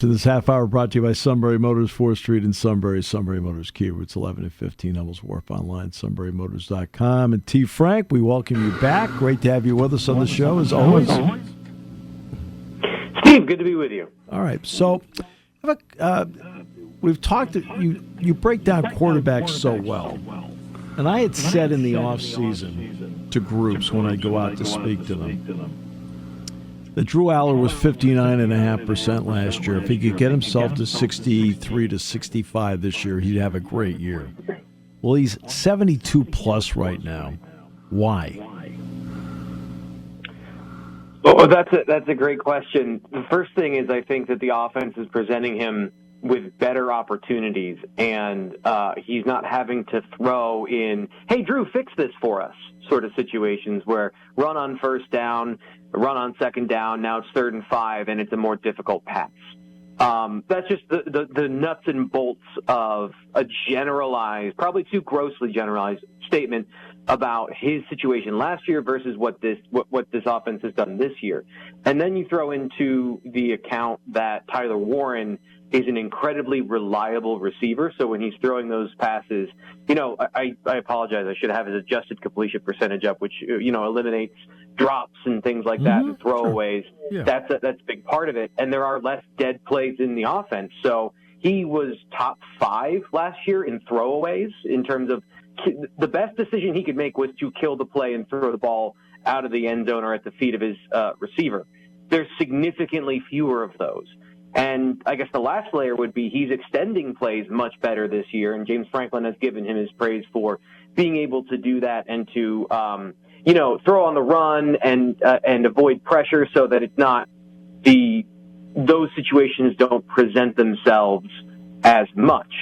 To this half hour brought to you by Sunbury Motors, 4th Street in Sunbury. Sunbury Motors, Kia routes 11 and 15. Hummels Wharf online, sunburymotors.com. And T. Frank, we welcome you back. Great to have you with us on the show, as always. Steve, good to be with you. All right. So, we've talked, you break down quarterbacks so well. And I had said in the offseason to groups when I go out to speak to them, that Drew Aller was 59.5% last year. If he could get himself to 63 to 65 this year, he'd have a great year. Well, he's 72 plus right now. Why? Well, that's a great question. The first thing is I think that the offense is presenting him with better opportunities, and he's not having to throw in, hey, Drew, fix this for us, sort of situations where run on first down, run on second down, now it's 3rd and 5, and it's a more difficult pass. That's just the nuts and bolts of a generalized, probably too grossly generalized statement about his situation last year versus what this offense has done this year. And then you throw into the account that Tyler Warren is an incredibly reliable receiver. So when he's throwing those passes, I apologize. I should have his adjusted completion percentage up, which, eliminates drops and things like that and throwaways. Sure. Yeah. That's a big part of it. And there are less dead plays in the offense. So he was top 5 last year in throwaways in terms of the best decision he could make was to kill the play and throw the ball out of the end zone or at the feet of his receiver. There's significantly fewer of those. And I guess the last layer would be he's extending plays much better this year, and James Franklin has given him his praise for being able to do that and to, throw on the run and avoid pressure so that it's not those situations don't present themselves as much.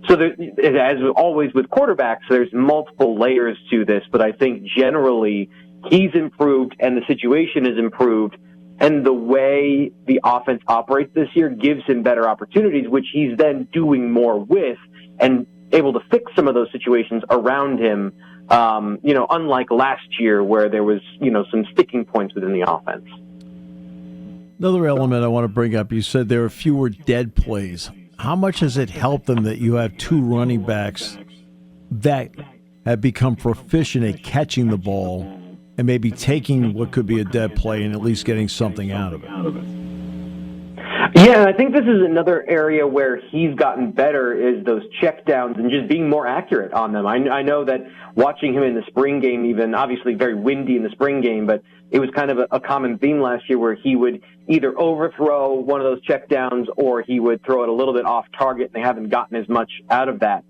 So as always with quarterbacks, there's multiple layers to this, but I think generally he's improved and the situation is improved. And the way the offense operates this year gives him better opportunities, which he's then doing more with and able to fix some of those situations around him, unlike last year where there was, some sticking points within the offense. Another element I want to bring up, you said there are fewer dead plays. How much has it helped them that you have 2 running backs that have become proficient at catching the ball and maybe taking what could be a dead play and at least getting something out of it? Yeah, and I think this is another area where he's gotten better is those checkdowns and just being more accurate on them. I know that watching him in the spring game, even obviously very windy in the spring game, but it was kind of a common theme last year where he would either overthrow one of those checkdowns or he would throw it a little bit off target, and they haven't gotten as much out of that.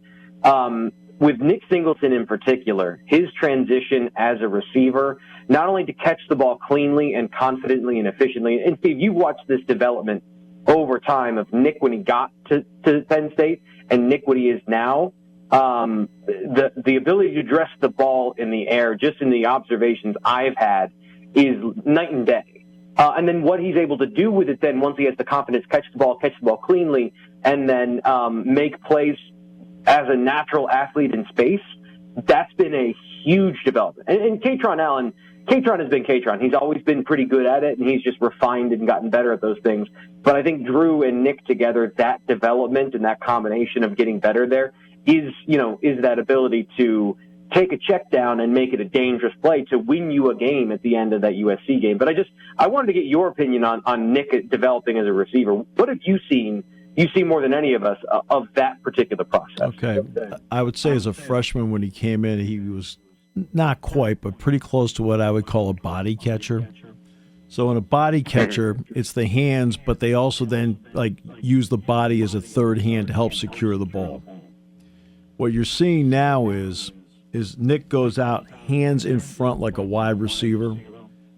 With Nick Singleton in particular, his transition as a receiver, not only to catch the ball cleanly and confidently and efficiently, and Steve, you've watched this development over time of Nick when he got to Penn State and Nick what he is now. The ability to dress the ball in the air, just in the observations I've had, is night and day. And then what he's able to do with it then once he has the confidence, catch the ball cleanly, and then make plays as a natural athlete in space, that's been a huge development. And Katron Allen, Katron has been Katron. He's always been pretty good at it, and he's just refined and gotten better at those things. But I think Drew and Nick together, that development and that combination of getting better there is that ability to take a check down and make it a dangerous play to win you a game at the end of that USC game. But I wanted to get your opinion on Nick developing as a receiver. What have you seen? You see more than any of us of that particular process. Okay. I would say as a freshman when he came in, he was not quite, but pretty close to what I would call a body catcher. So in a body catcher, it's the hands, but they also then use the body as a third hand to help secure the ball. What you're seeing now is Nick goes out, hands in front like a wide receiver.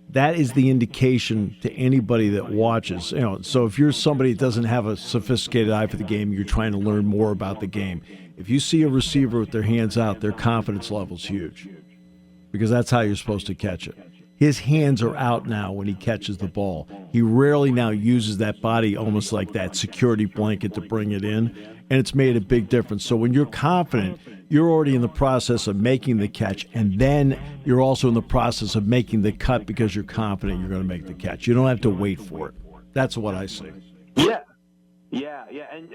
That is the indication to anybody that watches. So if you're somebody that doesn't have a sophisticated eye for the game, you're trying to learn more about the game. If you see a receiver with their hands out, their confidence level's huge because that's how you're supposed to catch it. His hands are out now when he catches the ball. He rarely now uses that body almost like that security blanket to bring it in, and it's made a big difference. So when you're confident, you're already in the process of making the catch, and then you're also in the process of making the cut because you're confident you're going to make the catch. You don't have to wait for it. That's what I say. Yeah,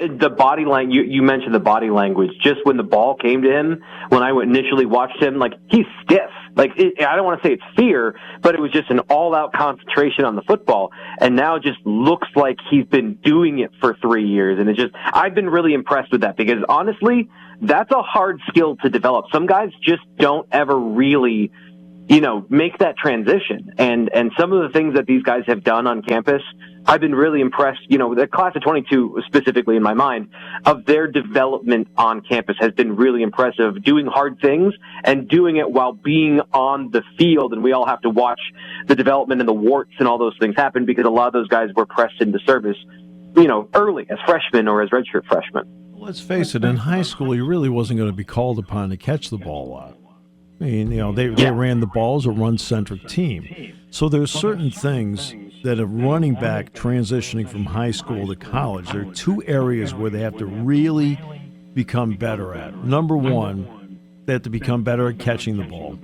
and the body language. You mentioned the body language. Just when the ball came to him, when I initially watched him, like he's stiff. Like I don't want to say it's fear, but it was just an all-out concentration on the football. And now it just looks like he's been doing it for 3 years, and I've been really impressed with that because honestly, that's a hard skill to develop. Some guys just don't ever really, make that transition. And some of the things that these guys have done on campus, I've been really impressed. The class of 22 specifically in my mind of their development on campus has been really impressive, doing hard things and doing it while being on the field. And we all have to watch the development and the warts and all those things happen because a lot of those guys were pressed into service, early as freshmen or as redshirt freshmen. Let's face it, in high school, he really wasn't going to be called upon to catch the ball a lot. I mean, they ran the ball as a run-centric team. So there's certain things that a running back transitioning from high school to college, there are two areas where they have to really become better at. Number one, they have to become better at catching the ball.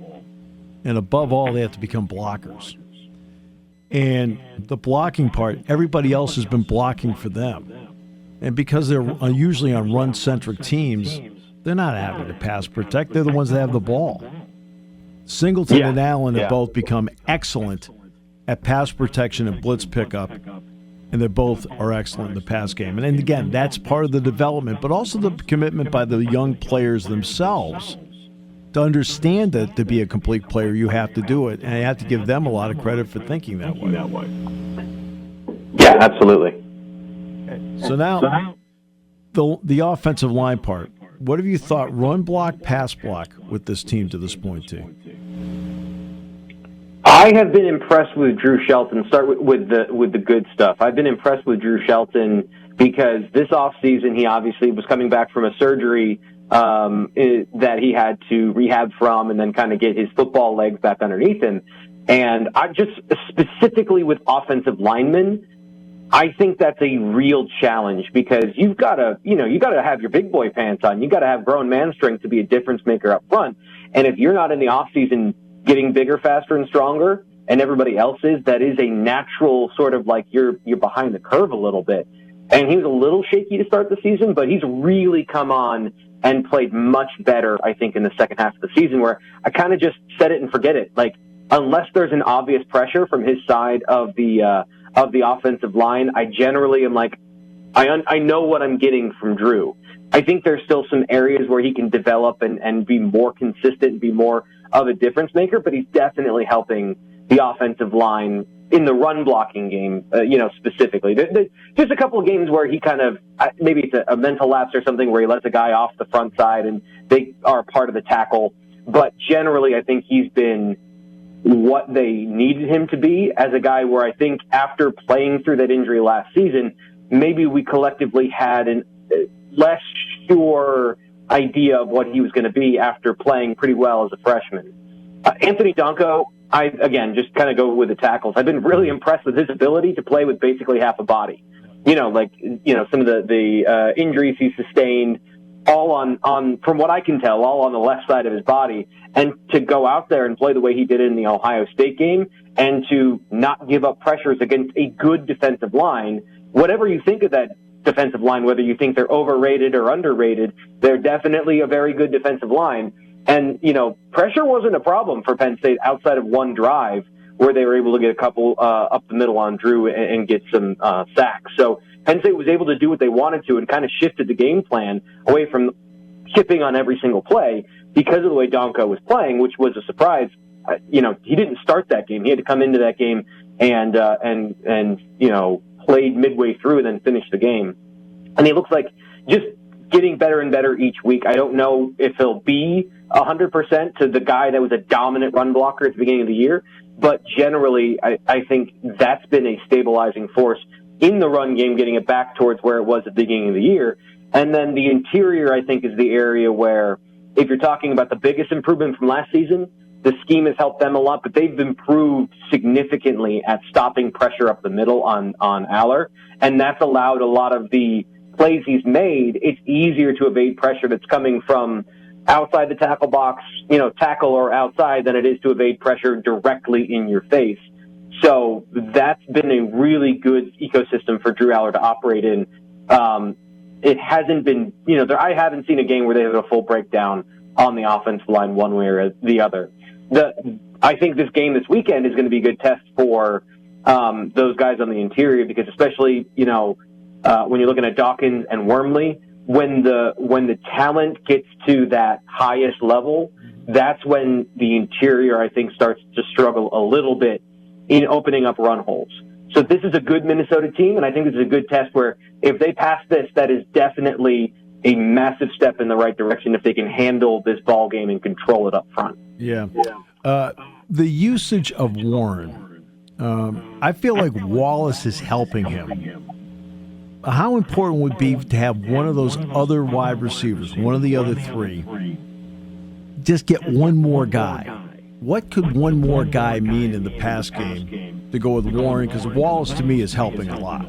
And above all, they have to become blockers. And the blocking part, everybody else has been blocking for them. And because they're usually on run-centric teams, they're not having to pass protect. They're the ones that have the ball. Singleton and Allen have both become excellent at pass protection and blitz pickup, and they both are excellent in the pass game. And again, that's part of the development, but also the commitment by the young players themselves to understand that to be a complete player, you have to do it, and I have to give them a lot of credit for thinking that way. Yeah, absolutely. So now, the offensive line part. What have you thought run block, pass block with this team to this point, too? I have been impressed with Drew Shelton. Start with the good stuff. I've been impressed with Drew Shelton because this offseason he obviously was coming back from a surgery that he had to rehab from and then kind of get his football legs back underneath him. And I just specifically with offensive linemen, I think that's a real challenge because you've got to have your big boy pants on. You've got to have grown man strength to be a difference maker up front. And if you're not in the off season getting bigger, faster, and stronger, and everybody else is, that is a natural sort of like you're behind the curve a little bit. And he was a little shaky to start the season, but he's really come on and played much better, I think, in the second half of the season where I kind of just set it and forget it. Like, unless there's an obvious pressure from his side of the offensive line, I generally am like, I know what I'm getting from Drew. I think there's still some areas where he can develop and be more consistent and be more of a difference maker, but he's definitely helping the offensive line in the run blocking game, specifically. There's just a couple of games where he kind of, maybe it's a mental lapse or something where he lets a guy off the front side and they are part of the tackle. But generally, I think he's been what they needed him to be as a guy where I think after playing through that injury last season, maybe we collectively had a less sure idea of what he was going to be after playing pretty well as a freshman. Anthony Donko, I, again, just kind of go with the tackles. I've been really impressed with his ability to play with basically half a body. Some of the injuries he sustained, all on, from what I can tell, all on the left side of his body. And to go out there and play the way he did in the Ohio State game and to not give up pressures against a good defensive line, whatever you think of that defensive line, whether you think they're overrated or underrated, they're definitely a very good defensive line. And, pressure wasn't a problem for Penn State outside of one drive where they were able to get a couple up the middle on Drew and get some sacks. So Penn State was able to do what they wanted to and kind of shifted the game plan away from chipping on every single play because of the way Donko was playing, which was a surprise. He didn't start that game. He had to come into that game and played midway through and then finished the game. And he looks like just getting better and better each week. I don't know if he'll be 100% to the guy that was a dominant run blocker at the beginning of the year, but generally I think that's been a stabilizing force in the run game, getting it back towards where it was at the beginning of the year. And then the interior, I think, is the area where, if you're talking about the biggest improvement from last season, the scheme has helped them a lot, but they've improved significantly at stopping pressure up the middle on Aller. And that's allowed a lot of the plays he's made. It's easier to evade pressure that's coming from outside the tackle box, tackle or outside, than it is to evade pressure directly in your face. So that's been a really good ecosystem for Drew Aller to operate in. it hasn't been, I haven't seen a game where they have a full breakdown on the offensive line one way or the other. I think this game this weekend is going to be a good test for those guys on the interior, because especially, when you're looking at Dawkins and Wormley, when the talent gets to that highest level, that's when the interior, I think, starts to struggle a little bit in opening up run holes. So this is a good Minnesota team, and I think this is a good test where if they pass this, that is definitely a massive step in the right direction if they can handle this ball game and control it up front. Yeah. The usage of Warren, I feel like Wallace is helping him. How important would it be to have one of those other wide receivers, one of the other three, just get one more guy? What could one more guy mean in the pass game to go with Warren? Because Wallace, to me, is helping a lot.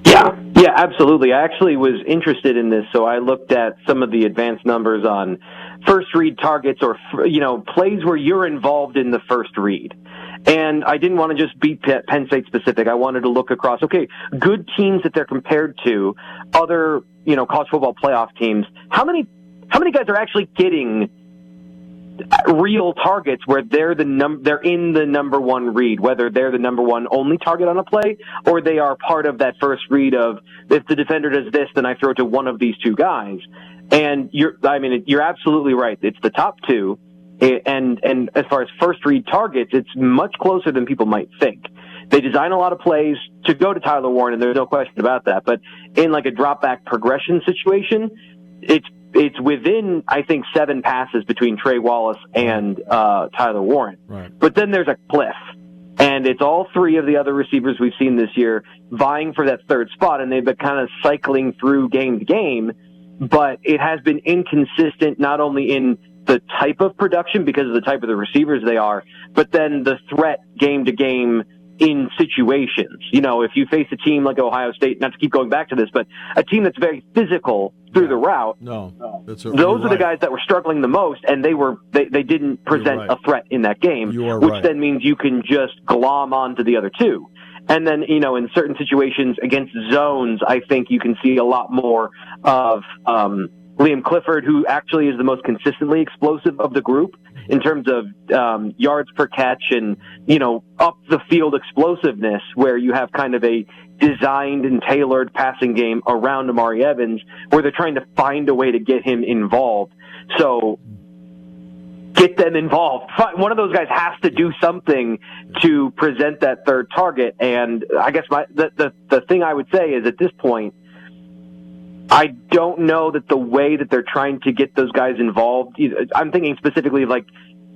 Yeah, absolutely. I actually was interested in this, so I looked at some of the advanced numbers on first read targets or, plays where you're involved in the first read. And I didn't want to just be Penn State specific. I wanted to look across, good teams that they're compared to, other, college football playoff teams. How many guys are actually getting real targets where they're in the number one read, whether they're the number one only target on a play or they are part of that first read of, if the defender does this, then I throw it to one of these two guys. And you're absolutely right. It's the top two. And as far as first read targets, it's much closer than people might think. They design a lot of plays to go to Tyler Warren, and there's no question about that. But in like a drop back progression situation, it's within, I think, 7 passes between Trey Wallace and Tyler Warren. Right. But then there's a cliff. And it's all 3 of the other receivers we've seen this year vying for that third spot, and they've been kind of cycling through game to game. But it has been inconsistent, not only in the type of production because of the type of the receivers they are, but then the threat game to game in situations. If you face a team like Ohio State, not to keep going back to this, but a team that's very physical through the route, those are the guys that were struggling the most, and they didn't present a threat in that game, which then means you can just glom onto the other two. And then, in certain situations against zones, I think you can see a lot more of Liam Clifford, who actually is the most consistently explosive of the group in terms of yards per catch and, up the field explosiveness, where you have kind of a designed and tailored passing game around Amari Evans, where they're trying to find a way to get him involved. So get them involved. One of those guys has to do something to present that third target. And I guess the thing I would say is, at this point, I don't know that the way that they're trying to get those guys involved, I'm thinking specifically of like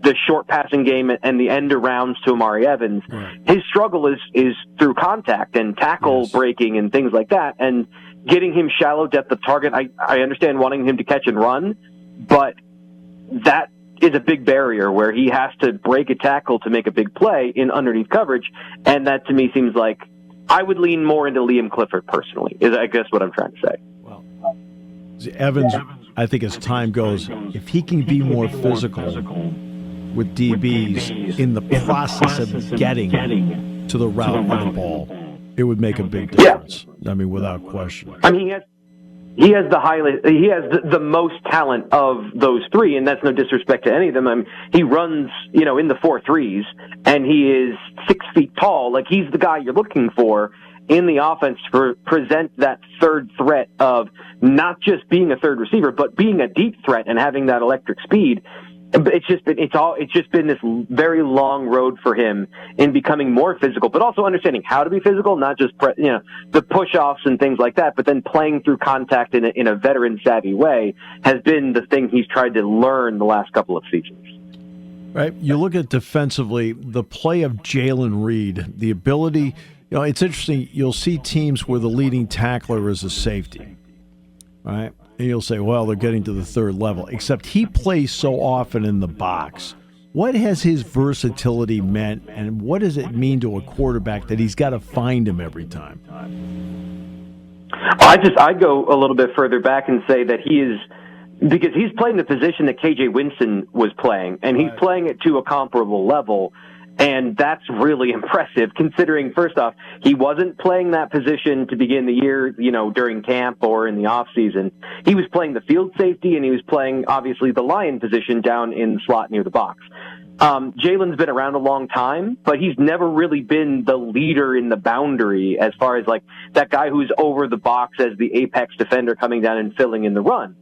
the short passing game and the end arounds to Amari Evans. Right. His struggle is through contact and tackle breaking and things like that. And getting him shallow depth of target, I understand wanting him to catch and run, but that is a big barrier where he has to break a tackle to make a big play in underneath coverage. And that to me seems like I would lean more into Liam Clifford personally, is I guess what I'm trying to say. Evans, I think as time goes, if he can be more physical with DBs in the process of getting to the route of the ball, it would make a big difference. I mean, without question. I mean, he has the most talent of those 3, and that's no disrespect to any of them. I mean, he runs, in the 4.3s, and he is 6 feet tall. Like, he's the guy you're looking for in the offense to present that third threat of not just being a third receiver, but being a deep threat and having that electric speed. It's just been this very long road for him in becoming more physical, but also understanding how to be physical, not just the push-offs and things like that, but then playing through contact in a veteran-savvy way has been the thing he's tried to learn the last couple of seasons. Right. You look at defensively, the play of Jalen Reed, the ability. It's interesting. You'll see teams where the leading tackler is a safety, right? And you'll say, well, they're getting to the third level, except he plays so often in the box. What has his versatility meant, and what does it mean to a quarterback that he's got to find him every time? I'd go a little bit further back and say that he is, because he's playing the position that KJ Winston was playing, and he's playing it to a comparable level. And that's really impressive considering, first off, he wasn't playing that position to begin the year, during camp or in the off season. He was playing the field safety and he was playing, obviously, the lion position down in the slot near the box. Jalen's been around a long time, but he's never really been the leader in the boundary as far as like that guy who's over the box as the apex defender coming down and filling in the run.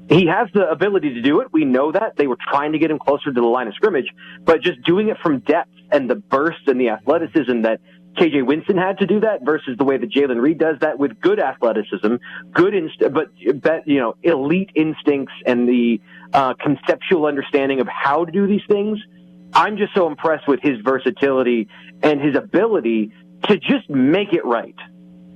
He has the ability to do it. We know that. They were trying to get him closer to the line of scrimmage, but just doing it from depth and the burst and the athleticism that KJ Winston had to do that versus the way that Jalen Reed does that with good athleticism, elite instincts and the conceptual understanding of how to do these things. I'm just so impressed with his versatility and his ability to just make it right.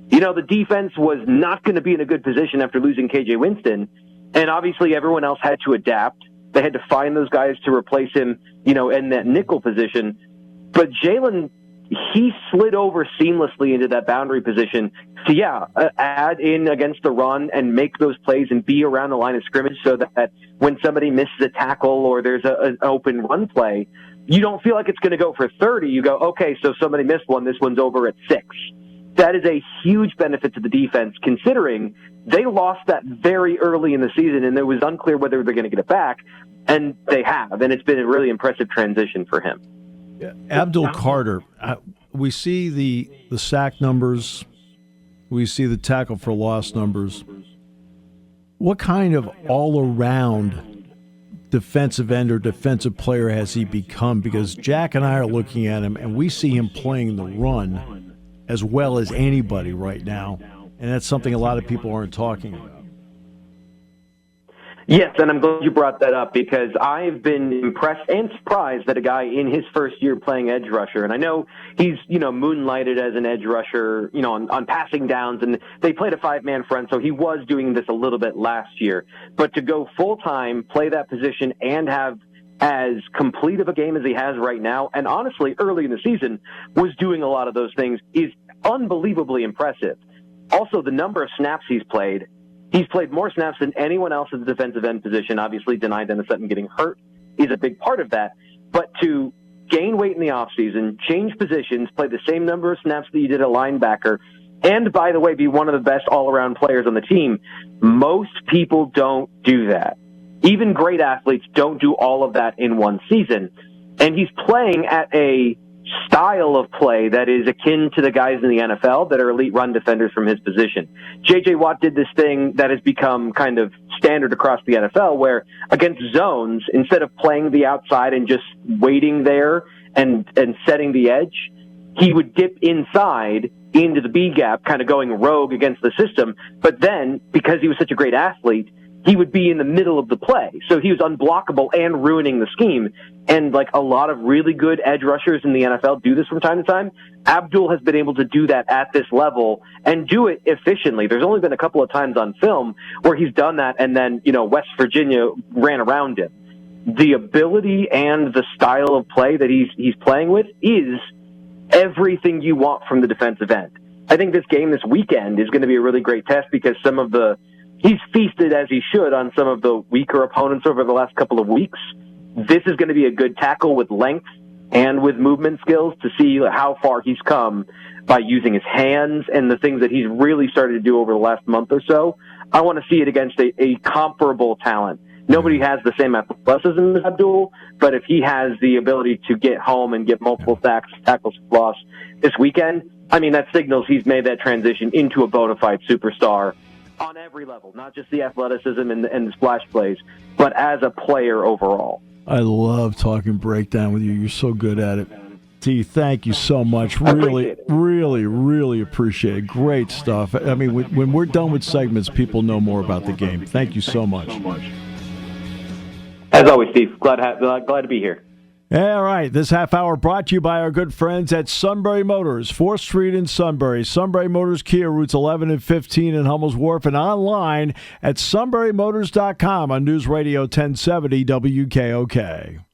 The defense was not going to be in a good position after losing KJ Winston. And obviously everyone else had to adapt. They had to find those guys to replace him, in that nickel position. But Jalen, he slid over seamlessly into that boundary position to, add in against the run and make those plays and be around the line of scrimmage so that when somebody misses a tackle or there's an open run play, you don't feel like it's going to go for 30. You go, okay, so somebody missed one. This one's over at 6. That is a huge benefit to the defense, considering they lost that very early in the season, and it was unclear whether they're going to get it back, and they have, and it's been a really impressive transition for him. Yeah. Abdul Carter, we see the sack numbers, we see the tackle for loss numbers. What kind of all-around defensive end or defensive player has he become? Because Jack and I are looking at him, and we see him playing the run as well as anybody right now, and that's something a lot of people aren't talking about. Yes, and I'm glad you brought that up because I've been impressed and surprised that a guy in his first year playing edge rusher, and I know he's, moonlighted as an edge rusher, on passing downs, and they played a 5-man front, so he was doing this a little bit last year. But to go full-time, play that position, and have as complete of a game as he has right now, and honestly, early in the season, was doing a lot of those things, is unbelievably impressive. Also, the number of snaps he's played more snaps than anyone else at the defensive end position. Obviously, Deni Dennis Sutton getting hurt is a big part of that. But to gain weight in the offseason, change positions, play the same number of snaps that you did a linebacker, and, by the way, be one of the best all-around players on the team, most people don't do that. Even great athletes don't do all of that in one season. And he's playing at a style of play that is akin to the guys in the NFL that are elite run defenders from his position. J.J. Watt did this thing that has become kind of standard across the NFL where against zones, instead of playing the outside and just waiting there and setting the edge, he would dip inside into the B gap, kind of going rogue against the system. But then, because he was such a great athlete, he would be in the middle of the play. So he was unblockable and ruining the scheme. And like a lot of really good edge rushers in the NFL do this from time to time, Abdul has been able to do that at this level and do it efficiently. There's only been a couple of times on film where he's done that and then, West Virginia ran around him. The ability and the style of play that he's playing with is everything you want from the defensive end. I think this game this weekend is going to be a really great test because he's feasted as he should on some of the weaker opponents over the last couple of weeks. This is going to be a good tackle with length and with movement skills to see how far he's come by using his hands and the things that he's really started to do over the last month or so. I want to see it against a comparable talent. Nobody has the same athleticism as Abdul, but if he has the ability to get home and get multiple sacks, tackles for loss this weekend, that signals he's made that transition into a bona fide superstar on every level, not just the athleticism and the splash plays, but as a player overall. I love talking breakdown with you. You're so good at it. T, thank you so much. Really, really, really appreciate it. Great stuff. When we're done with segments, people know more about the game. Thank you so much. As always, Steve, glad to be here. All right, this half hour brought to you by our good friends at Sunbury Motors, 4th Street in Sunbury. Sunbury Motors Kia, routes 11 and 15 in Hummel's Wharf, and online at sunburymotors.com on News Radio 1070 WKOK.